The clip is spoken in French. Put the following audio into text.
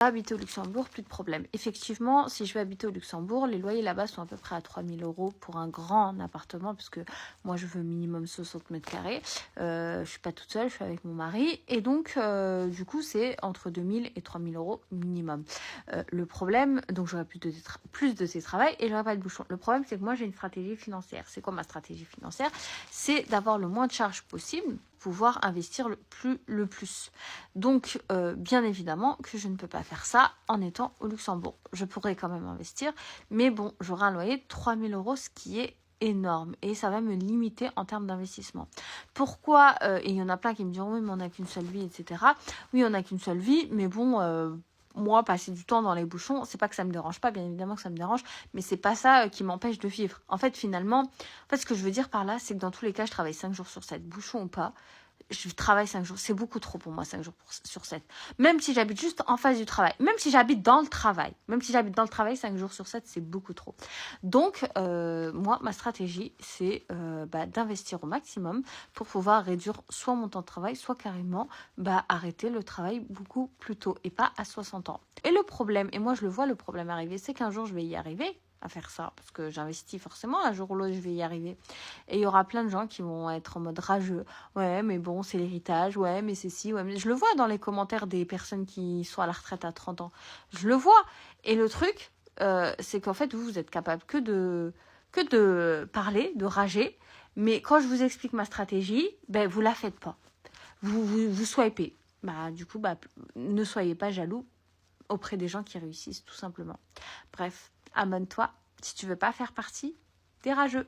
Habiter au Luxembourg, plus de problème. Effectivement, si je vais habiter au Luxembourg, les loyers là-bas sont à peu près à 3 000 € pour un grand appartement, parce que moi, je veux minimum 60 mètres carrés. Je suis pas toute seule, je suis avec mon mari. Et donc, du coup, c'est entre 2 000 et 3 000 € minimum. Le problème, donc j'aurai plus de télétravail et j'aurai pas de bouchon. Le problème, c'est que moi, j'ai une stratégie financière. C'est quoi ma stratégie financière? C'est d'avoir le moins de charges possible, pouvoir investir le plus. Donc, bien évidemment que je ne peux pas faire ça en étant au Luxembourg. Je pourrais quand même investir, mais bon, j'aurai un loyer de 3 000 €, ce qui est énorme et ça va me limiter en termes d'investissement. Pourquoi et il y en a plein qui me diront oui mais on n'a qu'une seule vie, etc. Oui, on n'a qu'une seule vie, mais bon, moi, passer du temps dans les bouchons, c'est pas que ça me dérange pas, bien évidemment que ça me dérange, mais c'est pas ça qui m'empêche de vivre. En fait, finalement, ce que je veux dire par là, c'est que dans tous les cas, je travaille 5 jours sur 7, bouchon ou pas. Je travaille 5 jours. C'est beaucoup trop pour moi, 5 jours sur 7. Même si j'habite juste en face du travail. Même si j'habite dans le travail. 5 jours sur 7, c'est beaucoup trop. Donc, moi, ma stratégie, c'est d'investir au maximum pour pouvoir réduire soit mon temps de travail, soit carrément arrêter le travail beaucoup plus tôt et pas à 60 ans. Et le problème, et moi je le vois le problème arriver, c'est qu'un jour je vais y arriver à faire ça, parce que j'investis forcément, un jour ou l'autre je vais y arriver. Et il y aura plein de gens qui vont être en mode rageux. Ouais, mais bon, c'est l'héritage, ouais, mais c'est si, ouais, mais je le vois dans les commentaires des personnes qui sont à la retraite à 30 ans. Je le vois. Et le truc, c'est qu'en fait, vous êtes capable que de parler, de rager, mais quand je vous explique ma stratégie, vous la faites pas. Vous swipez. Du coup, ne soyez pas jaloux auprès des gens qui réussissent, tout simplement. Bref, abonne-toi si tu veux pas faire partie des rageux.